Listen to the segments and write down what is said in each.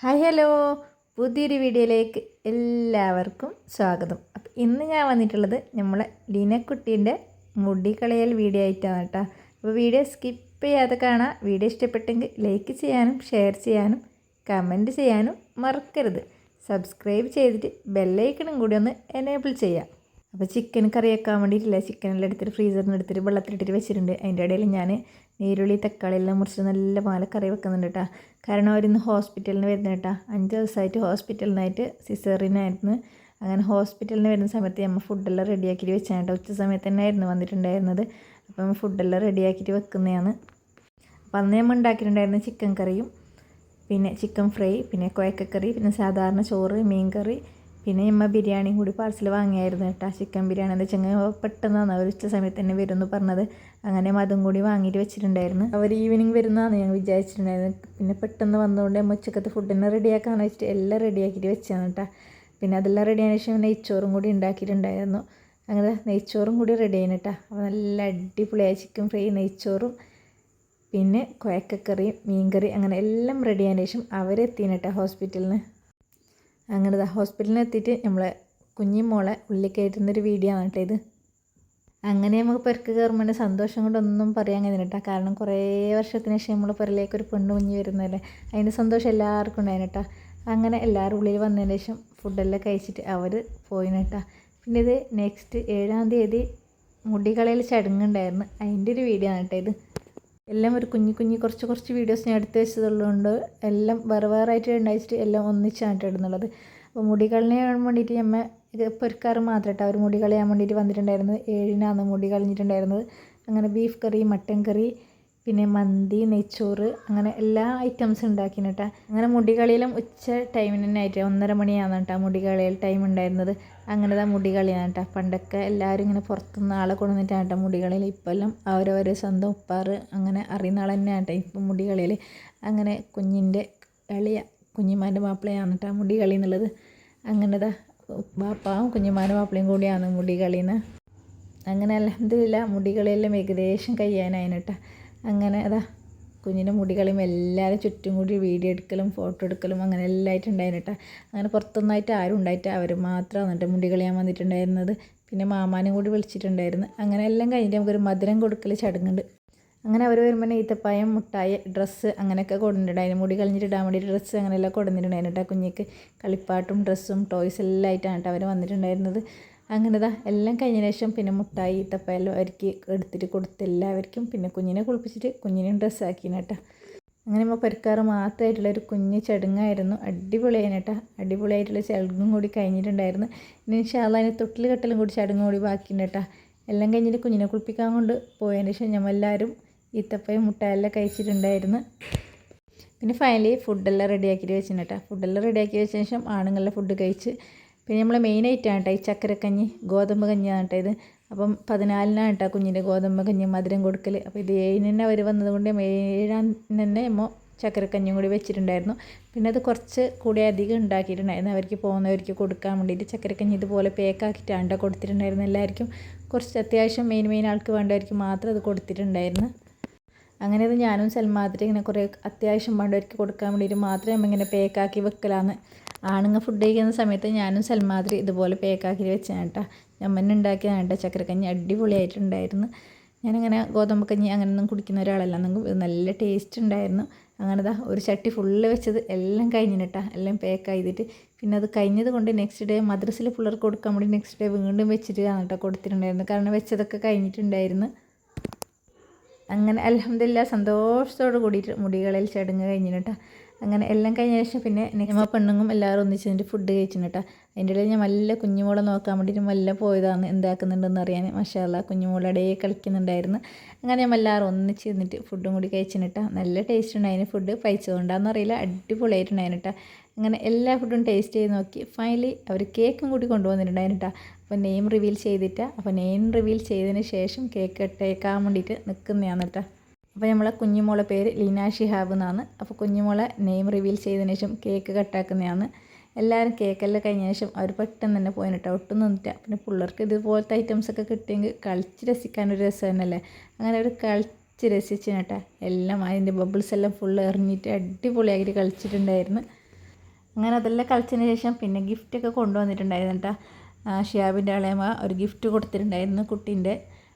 Hi hello, പുതിയൊരു വീഡിയോയിലേക്ക് എല്ലാവർക്കും സ്വാഗതം. അപ്പം ഇന്ന് ഞാൻ വന്നിട്ടുള്ളത് നമ്മളെ ലീനക്കുട്ടീൻ്റെ മുടി കളയൽ വീഡിയോ ആയിട്ടാണ് കേട്ടോ. അപ്പോൾ വീഡിയോ സ്കിപ്പ് ചെയ്യാതെ കാണാം. വീഡിയോ ഇഷ്ടപ്പെട്ടെങ്കിൽ ലൈക്ക് ചെയ്യാനും ഷെയർ ചെയ്യാനും കമൻറ്റ് ചെയ്യാനും മറക്കരുത്. സബ്സ്ക്രൈബ് ചെയ്തിട്ട് ബെല്ലൈക്കണും കൂടി ഒന്ന് എനേബിൾ ചെയ്യാം. അപ്പോൾ ചിക്കൻ കറി വെക്കാൻ വേണ്ടിയിട്ടില്ല, ചിക്കനെല്ലാം എടുത്തിട്ട് ഫ്രീസറിൽ നിന്ന് എടുത്തിട്ട് വെള്ളത്തിലിട്ടിട്ട് വെച്ചിട്ടുണ്ട്. അതിൻ്റെ ഇടയിൽ ഞാൻ നീരുള്ളി തക്കാളി എല്ലാം മുറിച്ച് നല്ല പോലെ കറി വെക്കുന്നുണ്ട് കേട്ടോ. കാരണം അവരിന്ന് ഹോസ്പിറ്റലിൽ നിന്ന് വരുന്നത് കേട്ടോ. 5 ദിവസമായിട്ട് ഹോസ്പിറ്റലിൽ നിന്നായിട്ട് സിസേറിയനായിരുന്നു. അങ്ങനെ ഹോസ്പിറ്റലിൽ നിന്ന് വരുന്ന സമയത്ത് നമ്മൾ ഫുഡെല്ലാം റെഡിയാക്കിയിട്ട് വെച്ചാൽ കേട്ടോ. ഉച്ച സമയത്ത് തന്നെ ആയിരുന്നു വന്നിട്ടുണ്ടായിരുന്നത്. അപ്പം ഫുഡെല്ലാം റെഡിയാക്കിയിട്ട് വെക്കുന്നതാണ്. അപ്പം അന്ന് നമ്മൾ ഉണ്ടാക്കിയിട്ടുണ്ടായിരുന്ന ചിക്കൻ കറിയും പിന്നെ ചിക്കൻ ഫ്രൈ പിന്നെ കുഴക്കക്കറി പിന്നെ സാധാരണ ചോറ് മീൻ കറി പിന്നെ നമ്മൾ ബിരിയാണിയും കൂടി പാർസൽ വാങ്ങിയായിരുന്നു കേട്ടോ. ചിക്കൻ ബിരിയാണി എന്താ വെച്ചാൽ പെട്ടെന്നാണ് അവർ ഉച്ച സമയത്ത് തന്നെ വരുമെന്ന് പറഞ്ഞത്. അങ്ങനെ അതും കൂടി വാങ്ങിയിട്ട് വെച്ചിട്ടുണ്ടായിരുന്നു. അവർ ഈവനിങ് വരുന്നതാണ് ഞാൻ വിചാരിച്ചിട്ടുണ്ടായിരുന്നു. പിന്നെ പെട്ടെന്ന് വന്നുകൊണ്ട് നമ്മൾ ഉച്ചക്കത്തെ ഫുഡിനെ റെഡിയാക്കാന്ന് വെച്ചിട്ട് എല്ലാം റെഡിയാക്കിയിട്ട് വെച്ചാണ് കേട്ടോ. പിന്നെ അതെല്ലാം റെഡിയായതിനു ശേഷം നെയ്ച്ചോറും കൂടി ഉണ്ടാക്കിയിട്ടുണ്ടായിരുന്നു. അങ്ങനെ നെയ്ച്ചോറും കൂടി റെഡി ആയിരുന്നു കേട്ടോ. അപ്പോൾ നല്ല അടിപൊളിയായ ചിക്കൻ ഫ്രൈ നെയ്ച്ചോറും പിന്നെ കുഴക്കക്കറിയും മീൻകറി അങ്ങനെ എല്ലാം റെഡി ആയതിനു ശേഷം അവരെത്തിന് കേട്ടോ ഹോസ്പിറ്റലിൽ നിന്ന്. അങ്ങനെ ഹോസ്പിറ്റലിൽ എത്തിയിട്ട് നമ്മളെ കുഞ്ഞിമോളെ ഉള്ളിൽ കയറ്റുന്നൊരു വീഡിയോ ആണ് കേട്ടോ ഇത്. അങ്ങനെ നമുക്ക് പെരക്ക് കയറുമ്പോൾ സന്തോഷം കൊണ്ടൊന്നും പറയാൻ കഴിയുന്നില്ല കേട്ടോ. കാരണം കുറേ വർഷത്തിന് ശേഷം നമ്മൾ പെരയിലേക്ക് ഒരു പെണ്ണ് കുഞ്ഞ് വരുന്നതല്ലേ, അതിൻ്റെ സന്തോഷം എല്ലാവർക്കും ഉണ്ടായിരുന്നു കേട്ടോ. അങ്ങനെ എല്ലാവരും ഉള്ളിൽ വന്നതിന് ശേഷം ഫുഡെല്ലാം കഴിച്ചിട്ട് അവർ പോയിന് കേട്ടോ. പിന്നെ ഇത് നെക്സ്റ്റ് 7-ാം തീയതി മുടികളയിൽ ചടങ്ങുണ്ടായിരുന്നു, അതിൻ്റെ ഒരു വീഡിയോ ആണ് കേട്ടോ ഇത്. എല്ലാം ഒരു കുഞ്ഞു കുറച്ച് വീഡിയോസ് ഞാൻ എടുത്ത് വെച്ചതുള്ളതുകൊണ്ട് എല്ലാം വേറെ ആയിട്ട് ഉണ്ടായിട്ട് എല്ലാം ഒന്നിച്ചാണ് ഇടുന്നുള്ളത്. അപ്പോൾ മുടി കളയാൻ വേണ്ടിയിട്ട് നമ്മൾ പൊരിക്കാറ് മാത്രം കേട്ടോ. അവർ മുടി കളയാൻ വേണ്ടിയിട്ട് വന്നിട്ടുണ്ടായിരുന്നത് 7-നാണ് മുടി കളഞ്ഞിട്ടുണ്ടായിരുന്നത്. അങ്ങനെ ബീഫ് കറി മട്ടൻ കറി പിന്നെ മന്തി നെയ്ച്ചോറ് അങ്ങനെ എല്ലാ ഐറ്റംസും ഉണ്ടാക്കിന് കേട്ടോ. അങ്ങനെ മുടി കളിയിലും ഉച്ച ടൈമിന് തന്നെ ആയിട്ട് 1:30 മണിയാണ് കേട്ടോ മുടി കളിയിൽ ടൈം ഉണ്ടായിരുന്നത്. അങ്ങനെ മുടി കളിയാണ് കേട്ടോ. പണ്ടൊക്കെ എല്ലാവരും ഇങ്ങനെ പുറത്തുനിന്ന് ആളെ കൊണ്ടുവന്നിട്ടാണ് കേട്ടോ മുടി കളിയിൽ. ഇപ്പോഴെല്ലാം അവരവർ സ്വന്തം ഉപ്പാറ് അങ്ങനെ അറിയുന്ന ആൾ തന്നെയാണ് കേട്ടോ ഇപ്പം മുടി കളിയിൽ. അങ്ങനെ കുഞ്ഞിൻ്റെ എളിയ കുഞ്ഞിമാൻ്റെ മാപ്പിളയാണ് കേട്ടോ മുടി കളി എന്നുള്ളത്. അങ്ങനെ ബാപ്പാവും കുഞ്ഞിമാൻ്റെ മാപ്പിളയും കൂടിയാണ് മുടി കളിന്ന്. അങ്ങനെ അൽഹംദുലില്ലാ മുടി കളിയെല്ലാം ഏകദേശം കഴിയാനായിന് കേട്ടോ. അങ്ങനെ കുഞ്ഞിൻ്റെ മുടി കളിയും എല്ലാവരും ചുറ്റും കൂടി വീഡിയോ എടുക്കലും ഫോട്ടോ എടുക്കലും അങ്ങനെ എല്ലായിട്ടും ഉണ്ടായിരുന്നു കേട്ടോ. അങ്ങനെ പുറത്തൊന്നായിട്ട് ആരും ഉണ്ടായിട്ട് അവർ മാത്രമാണ് കേട്ടോ മുടി കളിയാൻ വന്നിട്ടുണ്ടായിരുന്നത്. പിന്നെ മാമാനും കൂടി വിളിച്ചിട്ടുണ്ടായിരുന്നു. അങ്ങനെ എല്ലാം കഴിഞ്ഞിട്ട് നമുക്കൊരു മധുരം കൊടുക്കൽ ചടങ്ങുണ്ട്. അങ്ങനെ അവർ വരുമ്പോൾ ഈത്തപ്പായം മുട്ടായി ഡ്രസ്സ് അങ്ങനെയൊക്കെ കൊടുത്തിട്ടുണ്ടായിരുന്നു. മുടി കളഞ്ഞിട്ട് ഇടാൻ വേണ്ടി ഡ്രസ്സ് അങ്ങനെയെല്ലാം കൊടുത്തിട്ടുണ്ടായിരുന്നു കേട്ടോ. കുഞ്ഞിക്ക് കളിപ്പാട്ടും ഡ്രസ്സും ടോയ്സ് എല്ലാം ആയിട്ടാണ് കേട്ടോ അവർ വന്നിട്ടുണ്ടായിരുന്നത്. അങ്ങനെ എല്ലാം കഴിഞ്ഞതിന് ശേഷം പിന്നെ മുട്ടായി ഈത്തപ്പഴം അവർക്ക് എടുത്തിട്ട് കൊടുത്ത് എല്ലാവർക്കും പിന്നെ കുഞ്ഞിനെ കുളിപ്പിച്ചിട്ട് കുഞ്ഞിനെയും ഡ്രസ്സാക്കിന് കേട്ടോ. അങ്ങനെ നമ്മൾ പെരക്കാറ് മാത്രമായിട്ടുള്ളൊരു കുഞ്ഞ് ചടങ്ങായിരുന്നു. അടിപൊളിയായിരുന്നു കേട്ടോ. അടിപൊളിയായിട്ടുള്ള ചടങ്ങും കൂടി കഴിഞ്ഞിട്ടുണ്ടായിരുന്നു. ഇനി ഇൻഷാ അല്ലാഹ് അതിന് തൊട്ടിൽ കെട്ടലും കൂടി ചടങ്ങും കൂടി ബാക്കിയുണ്ട് കേട്ടോ. എല്ലാം കഴിഞ്ഞിട്ട് കുഞ്ഞിനെ കുളിപ്പിക്കാൻ കൊണ്ട് പോയതിന് ശേഷം നമ്മളെല്ലാവരും ഈത്തപ്പഴം മുട്ടായെല്ലാം കഴിച്ചിട്ടുണ്ടായിരുന്നു. പിന്നെ ഫൈനലി ഫുഡെല്ലാം റെഡിയാക്കിയിട്ട് വെച്ചിട്ടുണ്ട് കേട്ടോ. ഫുഡെല്ലാം റെഡിയാക്കി വെച്ച ശേഷം ആണുങ്ങളുടെ ഫുഡ് കഴിച്ച് പിന്നെ നമ്മളെ മെയിനായിട്ടാണ് കേട്ടോ ഈ ചക്കരക്കഞ്ഞി ഗോതമ്പ് കഞ്ഞിയാണ് കേട്ടോ ഇത്. അപ്പം 14-നാണ് കേട്ടോ കുഞ്ഞിൻ്റെ ഗോതമ്പ് കഞ്ഞി മധുരം കൊടുക്കൽ. അപ്പോൾ ഇത് 7-ന് തന്നെ അവർ വന്നതുകൊണ്ട് 7-ാം തന്നെ നമ്മൾ ചക്കരക്കഞ്ഞിയും കൂടി വെച്ചിട്ടുണ്ടായിരുന്നു. പിന്നെ അത് കുറച്ച് കൂടി അധികം ഉണ്ടാക്കിയിട്ടുണ്ടായിരുന്നു അവർക്ക് പോകുന്നവർക്ക് കൊടുക്കാൻ വേണ്ടിയിട്ട്. ചക്കരക്കഞ്ഞി ഇതുപോലെ പേക്കാക്കിയിട്ടാണ് കേട്ടോ കൊടുത്തിട്ടുണ്ടായിരുന്നു എല്ലാവർക്കും. കുറച്ച് അത്യാവശ്യം മെയിൻ ആൾക്ക് വേണ്ടവർക്ക് മാത്രം അത് കൊടുത്തിട്ടുണ്ടായിരുന്നു. അങ്ങനെ അത് ഞാനും സൽമാതിരി ഇങ്ങനെ കുറേ അത്യാവശ്യം വേണ്ടവർക്ക് കൊടുക്കാൻ വേണ്ടിയിട്ട് മാത്രമേ നമ്മളിങ്ങനെ പേക്കാക്കി വെക്കലാന്ന്. ആണുങ്ങൾ ഫുഡ് കഴിക്കുന്ന സമയത്ത് ഞാനും സൽമാതിരി ഇതുപോലെ പേക്കാക്കി വെച്ചാണ് കേട്ടോ. ഞമ്മന്നെ ഉണ്ടാക്കിയതാണ് കേട്ടോ ചക്കരക്കഞ്ഞി. അടിപൊളിയായിട്ടുണ്ടായിരുന്നു. ഞാനങ്ങനെ ഗോതമ്പ് കഞ്ഞി അങ്ങനെയൊന്നും കുടിക്കുന്ന ഒരാളല്ല, നമുക്ക് നല്ല ടേസ്റ്റ് ഉണ്ടായിരുന്നു. അങ്ങനെ ഒരു ചട്ടി ഫുള്ള് വെച്ചത് എല്ലാം കഴിഞ്ഞിന് കേട്ടോ. എല്ലാം പേക്ക് ചെയ്തിട്ട് പിന്നെ അത് കഴിഞ്ഞത് കൊണ്ട് നെക്സ്റ്റ് ഡേ മദ്രസയിൽ പിള്ളേർക്ക് കൊടുക്കാൻ വേണ്ടി നെക്സ്റ്റ് ഡേ വീണ്ടും വെച്ചിട്ട് കേട്ടോ കൊടുത്തിട്ടുണ്ടായിരുന്നു. കാരണം വെച്ചതൊക്കെ കഴിഞ്ഞിട്ടുണ്ടായിരുന്നു. അങ്ങനെ അൽഹംദുലില്ലാ സന്തോഷത്തോട് കൂടിയിട്ട് മുടികളിൽ ചടങ്ങ് കഴിഞ്ഞു കേട്ടോ. അങ്ങനെ എല്ലാം കഴിഞ്ഞ ശേഷം പിന്നെ നമ്മൾ പെണ്ണുങ്ങളും എല്ലാവരും ഒന്നിച്ചിട്ട് ഫുഡ് കഴിച്ചു കേട്ടോ. അതിൻ്റെ ഇടയിൽ ഞാൻ നല്ല കുഞ്ഞുമോളെ നോക്കാൻ വേണ്ടിയിട്ട് നല്ല പോയതാണ് എന്താക്കുന്നുണ്ടെന്ന് അറിയാൻ. മാഷാ അല്ലാഹ് കുഞ്ഞുമോളെ ഇടയിൽ കളിക്കുന്നുണ്ടായിരുന്നു. അങ്ങനെ നമ്മൾ എല്ലാവരും ഒന്നിച്ച് നിന്നിട്ട് ഫുഡും കൂടി കഴിച്ചു കേട്ടോ. നല്ല ടേസ്റ്റ് ഉണ്ടായിരുന്നു ഫുഡ്. പൈസകൊണ്ടാണെന്ന് അറിയില്ല, അടിപൊളിയായിട്ടുണ്ടായിരുന്നു കേട്ടോ. അങ്ങനെ എല്ലാ ഫുഡും ടേസ്റ്റ് ചെയ്ത് നോക്കി. ഫൈനലി അവർ കേക്കും കൂടി കൊണ്ടുവന്നിട്ടുണ്ടായിരുന്നു കേട്ടോ. അപ്പോൾ നെയിം റിവീൽ ചെയ്തിട്ടാണ്. അപ്പോൾ നെയിം റിവീൽ ചെയ്തതിന് ശേഷം കേക്ക് കട്ടേക്കാൻ വേണ്ടിയിട്ട് നിൽക്കുന്നതാണ് കേട്ടോ. അപ്പോൾ നമ്മളെ കുഞ്ഞുമോളെ പേര് ലീന ഷിഹാബ് എന്നാണ്. അപ്പോൾ കുഞ്ഞുമോളെ നെയിം റിവീൽ ചെയ്തതിന് ശേഷം കേക്ക് കട്ടാക്കുന്നതാണ്. എല്ലാവരും കേക്കെല്ലാം കഴിഞ്ഞ ശേഷം അവർ പെട്ടെന്ന് തന്നെ പോയിന് കേട്ടോ. ഒട്ടും നിന്നിട്ടാണ്. പിന്നെ പിള്ളേർക്ക് ഇതുപോലത്തെ ഐറ്റംസൊക്കെ കിട്ടിയെങ്കിൽ കളിച്ച് രസിക്കാനൊരു രസം തന്നെയല്ലേ. അങ്ങനെ അവർ കളിച്ച് രസിച്ചു കേട്ടോ. എല്ലാം അതിൻ്റെ ബബിൾസ് എല്ലാം ഫുള്ള് എറിഞ്ഞിട്ട് അടിപൊളിയായിട്ട് കളിച്ചിട്ടുണ്ടായിരുന്നു. അങ്ങനെ അതെല്ലാം കളിച്ചതിന് ശേഷം പിന്നെ ഗിഫ്റ്റൊക്കെ കൊണ്ടുവന്നിട്ടുണ്ടായിരുന്നു കേട്ടോ. ഷിയാബിൻ്റെ അളയമ്മ ഒരു ഗിഫ്റ്റ് കൊടുത്തിട്ടുണ്ടായിരുന്നു കുട്ടീൻ്റെ.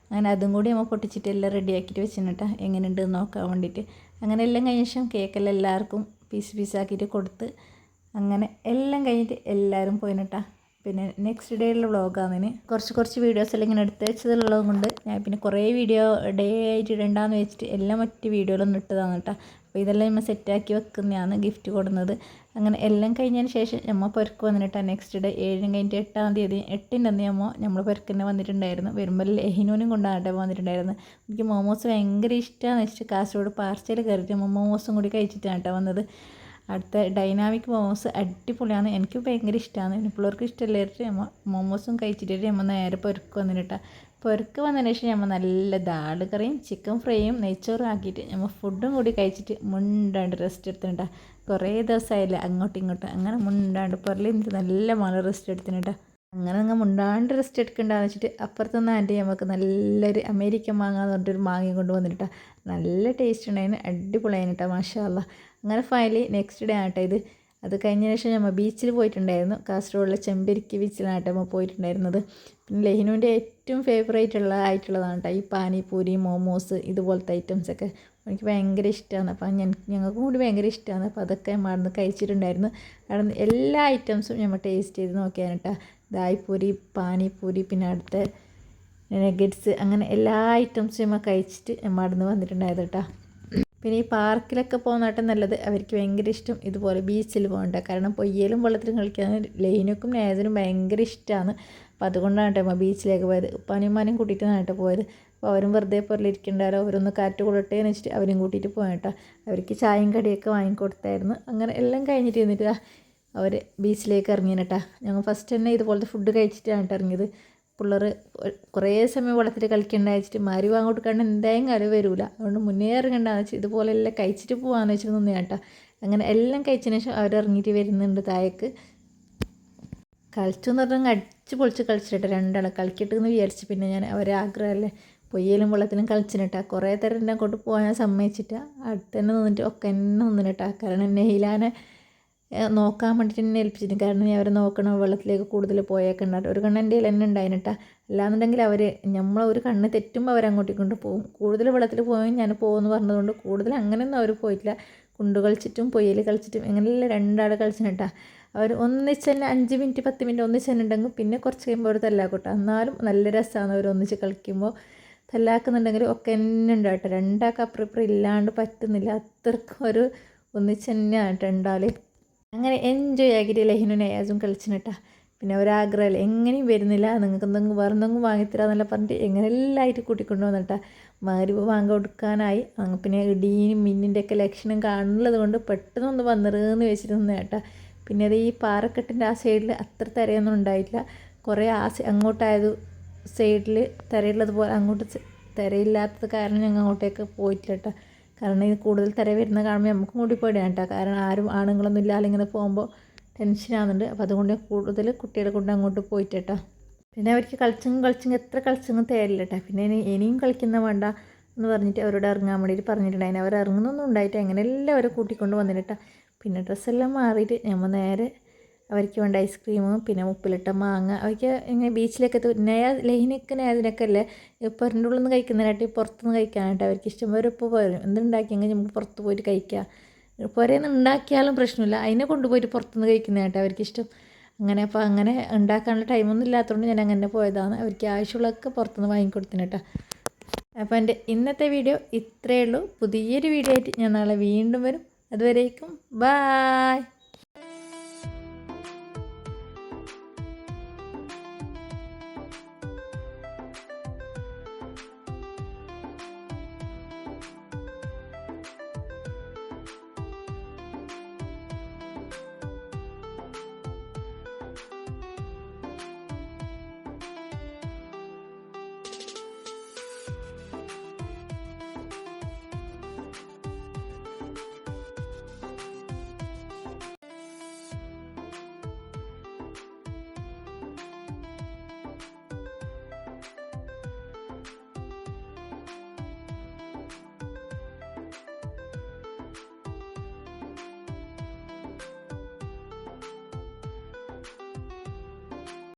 അങ്ങനെ അതും കൂടി നമ്മൾ പൊട്ടിച്ചിട്ട് എല്ലാം റെഡിയാക്കിയിട്ട് വെച്ചിരുന്നു കേട്ടോ, എങ്ങനെയുണ്ട് നോക്കാൻ വേണ്ടിയിട്ട്. അങ്ങനെ എല്ലാം കഴിഞ്ഞ ശേഷം കേക്കെല്ലാം എല്ലാവർക്കും പീസാക്കിയിട്ട് കൊടുത്ത് അങ്ങനെ എല്ലാം കഴിഞ്ഞിട്ട് എല്ലാവരും പോയിട്ടാ. പിന്നെ നെക്സ്റ്റ് ഡേ ഉള്ള വ്ളോഗാണ്. കുറച്ച് വീഡിയോസ് എല്ലാം ഇങ്ങനെ എടുത്ത് വെച്ചതുള്ളത് കൊണ്ട് ഞാൻ പിന്നെ കുറേ വീഡിയോ ഡേ ആയിട്ട് ഇടണ്ടാന്ന് വെച്ചിട്ട് എല്ലാം മറ്റ് വീഡിയോയിലൊന്നും ഇട്ടതാണ് കേട്ടോ. അപ്പോൾ ഇതെല്ലാം നമ്മൾ സെറ്റാക്കി വെക്കുന്നതാണ് ഗിഫ്റ്റ് കൊടുക്കുന്നത്. അങ്ങനെ എല്ലാം കഴിഞ്ഞതിന് ശേഷം നമ്മൾ പൊരക്ക് വന്നിട്ടാ. നെക്സ്റ്റ് ഡേ 7 കഴിഞ്ഞിട്ട് 8-ാം തീയതി 8ൻ്റെ അന്ന് നമ്മൾ പൊരക്കന്നെ വന്നിട്ടുണ്ടായിരുന്നു. വരുമ്പോൾ ലെഹിനൂനും കൊണ്ടാകട്ടെ വന്നിട്ടുണ്ടായിരുന്നു. എനിക്ക് മോമോസ് ഭയങ്കര ഇഷ്ടമാണെന്ന് വെച്ചിട്ട് കാസർഗോഡ് പാർച്ചയിൽ കയറിയിട്ട് മോമോസും കൂടി കഴിച്ചിട്ടാണ് കേട്ടോ വന്നത്. അടുത്ത ഡൈനാമിക് മോമോസ് അടിപൊളിയാണ്, എനിക്ക് ഭയങ്കര ഇഷ്ടമാണ്. പിന്നെ പിള്ളേർക്ക് ഇഷ്ടമല്ലായിട്ട് മോമോസും കഴിച്ചിട്ട് നമ്മൾ നേരെ പൊരക്ക് വന്നിട്ടാ. പൊരക്ക് വന്നതിന് ശേഷം നമ്മൾ നല്ല ദാൽ കറിയും ചിക്കൻ ഫ്രൈയും നെയ്ച്ചോറും ആക്കിയിട്ട് നമ്മൾ ഫുഡും കൂടി കഴിച്ചിട്ട് മുണ്ടാണ്ട് റെസ്റ്റ് എടുത്തിട്ടാ. കുറേ ദിവസമായില്ല അങ്ങോട്ടും ഇങ്ങോട്ടും, അങ്ങനെ മുണ്ടാണ്ട് പുറലിൽ നിന്നിട്ട് നല്ല മഴ റെസ്റ്റ് എടുത്തിട്ടാ. അങ്ങനെ നിങ്ങൾ മുണ്ടാണ്ട് റെസ്റ്റ് എടുക്കണ്ടെന്ന് വെച്ചിട്ട് അപ്പുറത്തുനിന്ന് ആൻറ്റി നമുക്ക് നല്ലൊരു അമേരിക്കൻ മാങ്ങ എന്ന് പറഞ്ഞിട്ടൊരു മാങ്ങയും കൊണ്ട് വന്നിട്ടാ. നല്ല ടേസ്റ്റ് ഉണ്ടായിരുന്നു, അടിപൊളിയായിട്ടാ മാഷാ അല്ലാ. അങ്ങനെ ഫൈനലി നെക്സ്റ്റ് ഡേ ആട്ടെ ഇത്. അത് കഴിഞ്ഞ ശേഷം നമ്മൾ ബീച്ചിൽ പോയിട്ടുണ്ടായിരുന്നു. കാസർഗോഡിലെ ചെമ്പരിക്ക് ബീച്ചിലാട്ടെ നമ്മൾ പോയിട്ടുണ്ടായിരുന്നത്. പിന്നെ ലെഹിനുവിൻ്റെ ഏറ്റവും ഫേവറേറ്റ് ആയിട്ടുള്ളതാണ് കേട്ടോ ഈ പാനിപൂരി മോമോസ് ഇതുപോലത്തെ ഐറ്റംസൊക്കെ. എനിക്ക് ഭയങ്കര ഇഷ്ടമാണ്. അപ്പം ഞങ്ങൾക്കും കൂടി ഭയങ്കര ഇഷ്ടമാണ്. അപ്പോൾ അതൊക്കെ മറന്ന് കഴിച്ചിട്ടുണ്ടായിരുന്നു. അവിടെ എല്ലാ ഐറ്റംസും നമ്മൾ ടേസ്റ്റ് ചെയ്ത് നോക്കിയാണ് കേട്ടോ. ദായ്പൂരി, പാനിപൂരി, പിന്നെ അടുത്ത നഗറ്റ്സ്, അങ്ങനെ എല്ലാ ഐറ്റംസും നമ്മൾ കഴിച്ചിട്ട് നമ്മൾ അവിടെ നിന്ന് വന്നിട്ടുണ്ടായിരുന്നു കേട്ടോ. പിന്നെ ഈ പാർക്കിലൊക്കെ പോകുന്നതായിട്ട് നല്ലത്, അവർക്ക് ഭയങ്കര ഇഷ്ടം ഇതുപോലെ ബീച്ചിൽ പോകണ്ട. കാരണം പൊയ്യലും വെള്ളത്തിലും കളിക്കാൻ ലെയിനക്കും നേതിനും ഭയങ്കര ഇഷ്ടമാണ്. അപ്പോൾ അതുകൊണ്ടാണ് കേട്ടോ ബീച്ചിലേക്ക് പോയത്. ഉപ്പാനും കൂട്ടിയിട്ടാണ് പോയത്. അപ്പോൾ അവരും വെറുതെ പുറലിരിക്കണ്ടാലോ, അവരൊന്ന് കാറ്റ് കൊള്ളട്ടെ എന്ന് വെച്ചിട്ട് അവരും കൂട്ടിയിട്ട് പോകാം കേട്ടോ. അവർക്ക് ചായയും കടിയൊക്കെ വാങ്ങിക്കൊടുത്തായിരുന്നു. അങ്ങനെ എല്ലാം കഴിഞ്ഞിട്ട് ഇരുന്നിട്ട് അവർ ബീച്ചിലേക്ക് ഇറങ്ങിയിട്ടാ. ഞങ്ങൾ ഫസ്റ്റ് തന്നെ ഇതുപോലത്തെ ഫുഡ് കഴിച്ചിട്ടാണ് കേട്ടോ ഇറങ്ങിയത്. പിള്ളേർ കുറേ സമയം വെള്ളത്തിൽ കളിക്കണ്ട വെച്ചിട്ട് മാരി വാങ്ങോട്ട് കണ്ട് എന്തായാലും കറി വരില്ല, അതുകൊണ്ട് മുന്നേ ഇറങ്ങണ്ടെന്ന് വെച്ചാൽ ഇതുപോലെ എല്ലാം കഴിച്ചിട്ട് പോകാമെന്ന് വെച്ചിട്ട് നിന്ന് കേട്ടോ. അങ്ങനെ എല്ലാം കഴിച്ചതിന് ശേഷം അവർ ഇറങ്ങിയിട്ട് വരുന്നുണ്ട് താഴേക്ക്. കളിച്ചു എന്ന് പറഞ്ഞാൽ അടിച്ച് പൊളിച്ച് കളിച്ചിട്ട് രണ്ടാളെ കളിക്കട്ടെന്ന് വിചാരിച്ച്. പിന്നെ ഞാൻ അവരെ ആഗ്രഹമല്ലേ പൊയ്യലും വെള്ളത്തിലും കളിച്ചിട്ടാ. കുറേ തരം എന്നെ അങ്ങോട്ട് പോകാൻ സമ്മതിച്ചിട്ടാ. അടുത്ത് തന്നെ നിന്നിട്ട് ഒക്കെ എന്നെ നിന്നിട്ടാ. കാരണം നെഹിലാനെ നോക്കാൻ വേണ്ടിയിട്ട് എന്നെ ഏൽപ്പിച്ചിട്ട്. കാരണം ഞാൻ അവരെ നോക്കണം, വെള്ളത്തിലേക്ക് കൂടുതൽ പോയേക്കണ്ടായിട്ട്. ഒരു കണ്ണ് എൻ്റെ കയ്യിൽ തന്നെ ഉണ്ടായിട്ടാ. അല്ലാന്നുണ്ടെങ്കിൽ അവർ ഒരു കണ്ണ് തെറ്റുമ്പോൾ അവരങ്ങോട്ടും ഇങ്ങോട്ട് പോകും. കൂടുതൽ വെള്ളത്തിൽ പോയി ഞാൻ പോകുമെന്ന് പറഞ്ഞതുകൊണ്ട് കൂടുതൽ അങ്ങനെയൊന്നും അവർ പോയിട്ടില്ല. കുണ്ടു കളിച്ചിട്ടും പൊയ്യൽ കളിച്ചിട്ടും എങ്ങനെയല്ല രണ്ടാൾ കളിച്ചിട്ടാ. അവർ ഒന്നിച്ച് തന്നെ 5 മിനിറ്റ് 10 മിനിറ്റ് ഒന്നിച്ച് തന്നെ ഉണ്ടെങ്കിൽ പിന്നെ കുറച്ച് കഴിയുമ്പോൾ അവർ തല്ലാക്കോട്ടെ. എന്നാലും നല്ല രസമാണ് അവർ ഒന്നിച്ച് കളിക്കുമ്പോൾ. തല്ലാക്കുന്നുണ്ടെങ്കിൽ ഒക്കെ തന്നെ ഉണ്ട് കേട്ടോ. രണ്ടാൾക്ക് അപ്പുറം ഇല്ലാണ്ട് പറ്റുന്നില്ല, അത്രക്കും ഒരു ഒന്നിച്ച് തന്നെയാണ് രണ്ടാൾ. അങ്ങനെ എൻജോയ് ആക്കിയിട്ട് ലെഹിനും നയാസും കളിച്ചിട്ടാ. പിന്നെ ഒരാഗ്രഹമല്ലേ എങ്ങനെയും വരുന്നില്ല, നിങ്ങൾക്ക് എന്തെങ്കിലും വേറെ എന്തെങ്കിലും വാങ്ങിത്തരാന്നല്ല പറഞ്ഞിട്ട് എങ്ങനെയെല്ലാം ആയിട്ട് കൂട്ടിക്കൊണ്ട് വന്നിട്ടാ. മഗ്‌രിബ് വാങ്ങി കൊടുക്കാനായി. പിന്നെ ഇടീനും മിന്നിൻ്റെ ഒക്കെ ലക്ഷണം കാണുന്നത് കൊണ്ട് പെട്ടെന്നൊന്ന് വന്നിരുന്ന് വെച്ചിരുന്ന കേട്ടാ. പിന്നെ അത് ഈ പാറക്കെട്ടിൻ്റെ ആ സൈഡിൽ അത്ര തിരയൊന്നും ഉണ്ടായിട്ടില്ല. കുറേ അങ്ങോട്ടായത് സൈഡിൽ തിരയുള്ളതുപോലെ അങ്ങോട്ട് തിരയില്ലാത്തത് കാരണം ഞങ്ങൾ അങ്ങോട്ടേക്ക് പോയിട്ടില്ല കേട്ടോ. കാരണം ഇത് കൂടുതൽ തിര വരുന്ന കാണുമ്പോൾ നമുക്കും കൂടി പേടിയാണ് കേട്ടോ. കാരണം ആരും ആണുങ്ങളൊന്നും ഇല്ല, അല്ലെങ്കിൽ പോകുമ്പോൾ ടെൻഷനാകുന്നുണ്ട്. അപ്പോൾ അതുകൊണ്ട് കൂടുതൽ കുട്ടികളെ കൊണ്ട് അങ്ങോട്ട് പോയിട്ട് കേട്ടോ. പിന്നെ അവർക്ക് കളിച്ചെങ്കിൽ എത്ര കളിച്ചെങ്കിൽ തരില്ല കേട്ടോ. പിന്നെ ഇനിയും കളിക്കുന്ന വേണ്ട എന്ന് പറഞ്ഞിട്ട് അവരോട് ഇറങ്ങാൻ വേണ്ടിയിട്ട് പറഞ്ഞിട്ടുണ്ടായിരുന്നു. അവർ ഇറങ്ങുന്നൊന്നും ഉണ്ടായിട്ട് എങ്ങനെയെല്ലാം അവരെ കൂട്ടിക്കൊണ്ട് വന്നിട്ടാ. പിന്നെ ഡ്രസ്സെല്ലാം മാറിയിട്ട് നമ്മൾ നേരെ അവർക്ക് വേണ്ട ഐസ്ക്രീമും പിന്നെ ഉപ്പിലിട്ട മാങ്ങ അവർക്ക് ഇങ്ങനെ ബീച്ചിലൊക്കെ ലെഹിനൊക്കെ അതിനൊക്കെ അല്ലേ പെറിൻ്റെ ഉള്ളിൽ നിന്ന് കഴിക്കുന്നതിനായിട്ട് പുറത്തുനിന്ന് കഴിക്കാനായിട്ട് അവർക്ക് ഇഷ്ടം. അവരിപ്പോൾ പറയും എന്തുണ്ടാക്കിയെങ്കിൽ നമുക്ക് പുറത്ത് പോയിട്ട് കഴിക്കാം, പുരയിൽ ഉണ്ടാക്കിയാലും പ്രശ്നമില്ല, അതിനെ കൊണ്ടുപോയിട്ട് പുറത്തുനിന്ന് കഴിക്കുന്നതായിട്ട് അവർക്കിഷ്ടം. അങ്ങനെ അപ്പോൾ അങ്ങനെ ഉണ്ടാക്കാനുള്ള ടൈമൊന്നും ഇല്ലാത്തതുകൊണ്ട് ഞാൻ അങ്ങനെ പോയതാണ്. അവർക്ക് ആവശ്യമുള്ളതൊക്കെ പുറത്തുനിന്ന് വാങ്ങിക്കൊടുത്തിന് കേട്ടോ. അപ്പോൾ എൻ്റെ ഇന്നത്തെ വീഡിയോ ഇത്രയേ ഉള്ളൂ. പുതിയൊരു വീഡിയോ ആയിട്ട് ഞാൻ നാളെ വീണ്ടും വരും. അതുവരേക്കും ബായ്.